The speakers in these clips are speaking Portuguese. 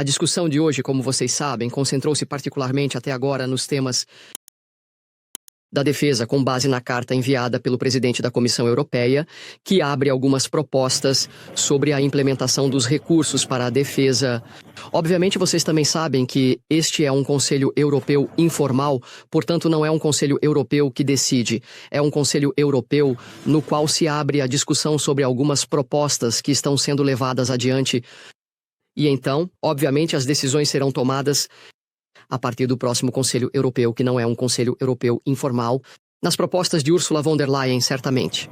A discussão de hoje, como vocês sabem, concentrou-se particularmente até agora nos temas da defesa com base na carta enviada pelo presidente da Comissão Europeia, que abre algumas propostas sobre a implementação dos recursos para a defesa. Obviamente, vocês também sabem que este é um Conselho Europeu informal, portanto não é um Conselho Europeu que decide. É um Conselho Europeu no qual se abre a discussão sobre algumas propostas que estão sendo levadas adiante. E então, obviamente, as decisões serão tomadas a partir do próximo Conselho Europeu, que não é um Conselho Europeu informal, nas propostas de Ursula von der Leyen, certamente.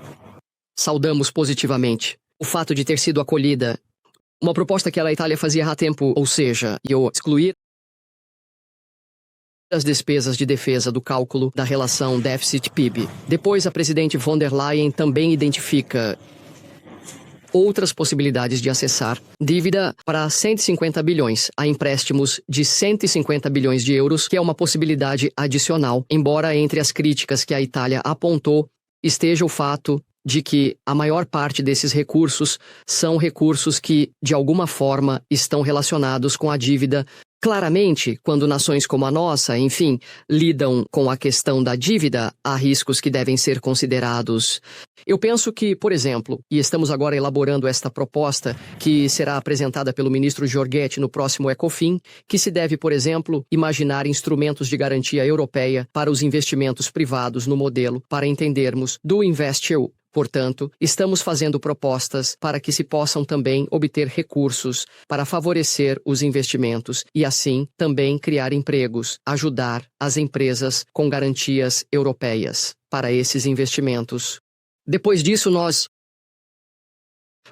Saudamos positivamente o fato de ter sido acolhida uma proposta que a Itália fazia há tempo, ou seja, excluir as despesas de defesa do cálculo da relação déficit-PIB. Depois, a presidente von der Leyen também identifica outras possibilidades de acessar dívida para 150 bilhões a empréstimos de 150 bilhões de euros, que é uma possibilidade adicional, embora entre as críticas que a Itália apontou esteja o fato de que a maior parte desses recursos são recursos que, de alguma forma, estão relacionados com a dívida. Claramente, quando nações como a nossa, enfim, lidam com a questão da dívida, há riscos que devem ser considerados. Eu penso que, por exemplo, e estamos agora elaborando esta proposta, que será apresentada pelo ministro Giorgetti no próximo Ecofin, que se deve, por exemplo, imaginar instrumentos de garantia europeia para os investimentos privados no modelo, para entendermos do InvestEU. Portanto, estamos fazendo propostas para que se possam também obter recursos para favorecer os investimentos e, assim, também criar empregos, ajudar as empresas com garantias europeias para esses investimentos. Depois disso, nós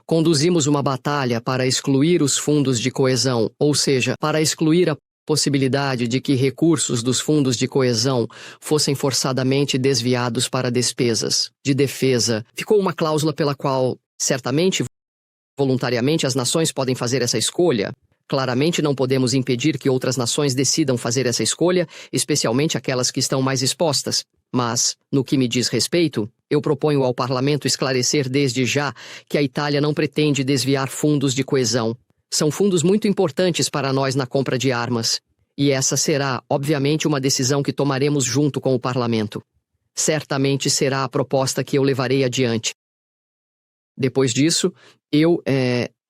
conduzimos uma batalha para excluir os fundos de coesão, ou seja, para excluir a possibilidade de que recursos dos fundos de coesão fossem forçadamente desviados para despesas de defesa. Ficou uma cláusula pela qual, certamente, voluntariamente, as nações podem fazer essa escolha. Claramente não podemos impedir que outras nações decidam fazer essa escolha, especialmente aquelas que estão mais expostas. Mas, no que me diz respeito, eu proponho ao Parlamento esclarecer desde já que a Itália não pretende desviar fundos de coesão. São fundos muito importantes para nós na compra de armas. E essa será, obviamente, uma decisão que tomaremos junto com o Parlamento. Certamente será a proposta que eu levarei adiante. Depois disso, eu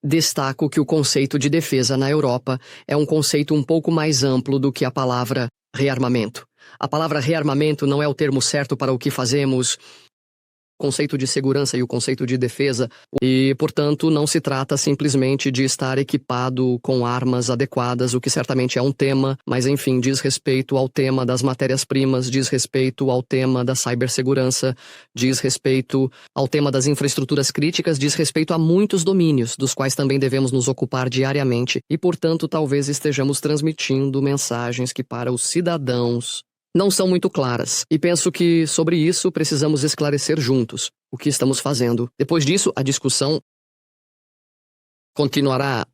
destaco que o conceito de defesa na Europa é um conceito um pouco mais amplo do que a palavra rearmamento. A palavra rearmamento não é o termo certo para o que fazemos. O conceito de segurança e o conceito de defesa, e, portanto, não se trata simplesmente de estar equipado com armas adequadas, o que certamente é um tema, mas, enfim, diz respeito ao tema das matérias-primas, diz respeito ao tema da cibersegurança, diz respeito ao tema das infraestruturas críticas, diz respeito a muitos domínios, dos quais também devemos nos ocupar diariamente, e, portanto, talvez estejamos transmitindo mensagens que, para os cidadãos, não são muito claras, e penso que sobre isso precisamos esclarecer juntos o que estamos fazendo. Depois disso, a discussão continuará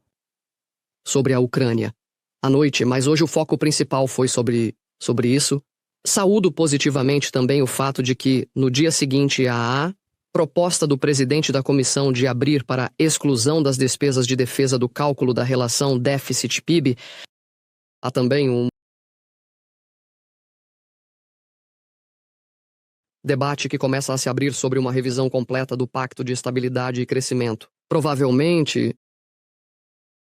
sobre a Ucrânia à noite, mas hoje o foco principal foi sobre isso. Saúdo positivamente também o fato de que, no dia seguinte à proposta do presidente da comissão de abrir para a exclusão das despesas de defesa do cálculo da relação déficit-PIB, há também um debate que começa a se abrir sobre uma revisão completa do Pacto de Estabilidade e Crescimento. Provavelmente,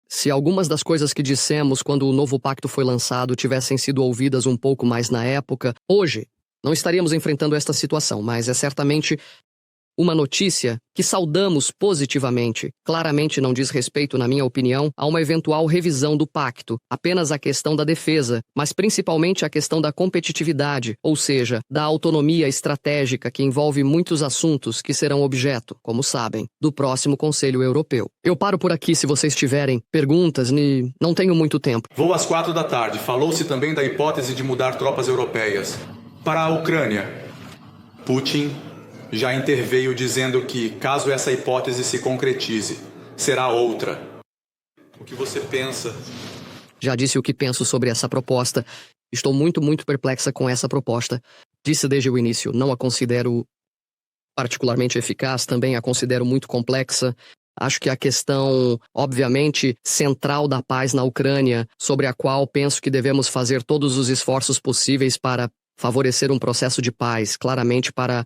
se algumas das coisas que dissemos quando o novo pacto foi lançado tivessem sido ouvidas um pouco mais na época, hoje não estaríamos enfrentando esta situação, mas é certamente uma notícia que saudamos positivamente. Claramente não diz respeito, na minha opinião, a uma eventual revisão do pacto, apenas a questão da defesa, mas principalmente a questão da competitividade, ou seja, da autonomia estratégica que envolve muitos assuntos que serão objeto, como sabem, do próximo Conselho Europeu. Eu paro por aqui se vocês tiverem perguntas, não tenho muito tempo. Vou às 4 da tarde. Falou-se também da hipótese de mudar tropas europeias para a Ucrânia. Putin já interveio dizendo que, caso essa hipótese se concretize, será outra. O que você pensa? Já disse o que penso sobre essa proposta. Estou muito perplexa com essa proposta. Disse desde o início, não a considero particularmente eficaz, também a considero muito complexa. Acho que a questão, obviamente, central da paz na Ucrânia, sobre a qual penso que devemos fazer todos os esforços possíveis para favorecer um processo de paz, claramente para,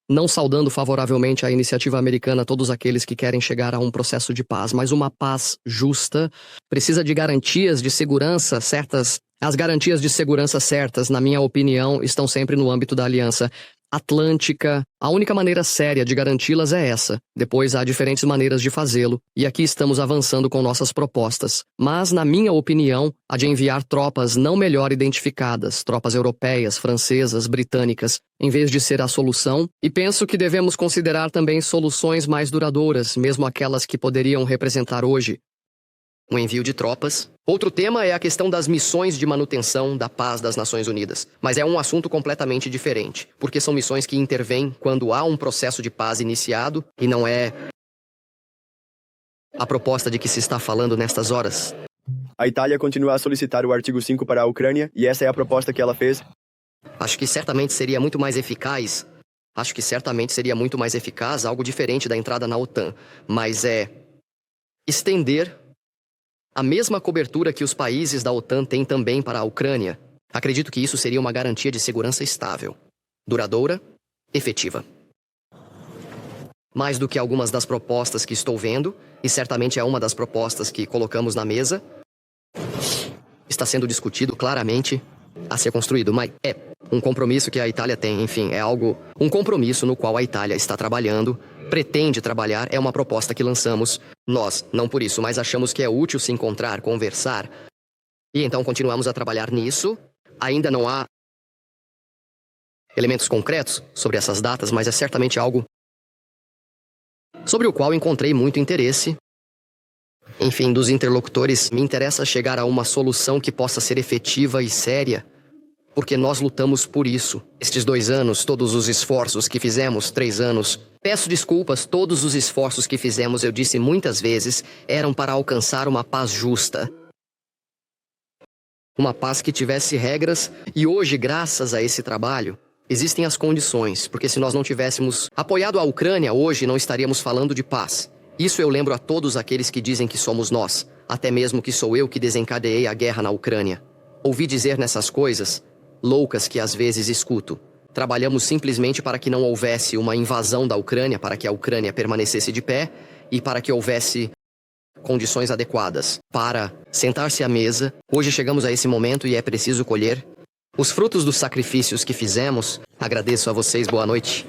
não saudando favoravelmente a iniciativa americana, todos aqueles que querem chegar a um processo de paz, mas uma paz justa, precisa de garantias de segurança certas. As garantias de segurança certas, na minha opinião, estão sempre no âmbito da Aliança Atlântica. A única maneira séria de garanti-las é essa. Depois há diferentes maneiras de fazê-lo, e aqui estamos avançando com nossas propostas. Mas, na minha opinião, a de enviar tropas não melhor identificadas, tropas europeias, francesas, britânicas, em vez de ser a solução, e penso que devemos considerar também soluções mais duradouras, mesmo aquelas que poderiam representar hoje o envio de tropas. Outro tema é a questão das missões de manutenção da paz das Nações Unidas. Mas é um assunto completamente diferente, porque são missões que intervêm quando há um processo de paz iniciado e não é a proposta de que se está falando nestas horas. A Itália continua a solicitar o artigo 5 para a Ucrânia e essa é a proposta que ela fez. Acho que certamente seria muito mais eficaz. Algo diferente da entrada na OTAN, mas é estender a mesma cobertura que os países da OTAN têm também para a Ucrânia. Acredito que isso seria uma garantia de segurança estável, duradoura, efetiva. Mais do que algumas das propostas que estou vendo, e certamente é uma das propostas que colocamos na mesa, está sendo discutido claramente a ser construído, mas é um compromisso que a Itália tem, enfim, um compromisso no qual a Itália está trabalhando, pretende trabalhar, é uma proposta que lançamos. Nós, não por isso, mas achamos que é útil se encontrar, conversar, e então continuamos a trabalhar nisso. Ainda não há elementos concretos sobre essas datas, mas é certamente algo sobre o qual encontrei muito interesse. Enfim, dos interlocutores, me interessa chegar a uma solução que possa ser efetiva e séria, porque nós lutamos por isso. Estes 2 anos, todos os esforços que fizemos, 3 anos, peço desculpas, todos os esforços que fizemos, eu disse muitas vezes, eram para alcançar uma paz justa. Uma paz que tivesse regras, e hoje, graças a esse trabalho, existem as condições, porque se nós não tivéssemos apoiado a Ucrânia, hoje não estaríamos falando de paz. Isso eu lembro a todos aqueles que dizem que somos nós, até mesmo que sou eu que desencadeei a guerra na Ucrânia. Ouvi dizer nessas coisas loucas que às vezes escuto. Trabalhamos simplesmente para que não houvesse uma invasão da Ucrânia, para que a Ucrânia permanecesse de pé e para que houvesse condições adequadas para sentar-se à mesa. Hoje chegamos a esse momento e é preciso colher os frutos dos sacrifícios que fizemos. Agradeço a vocês, boa noite.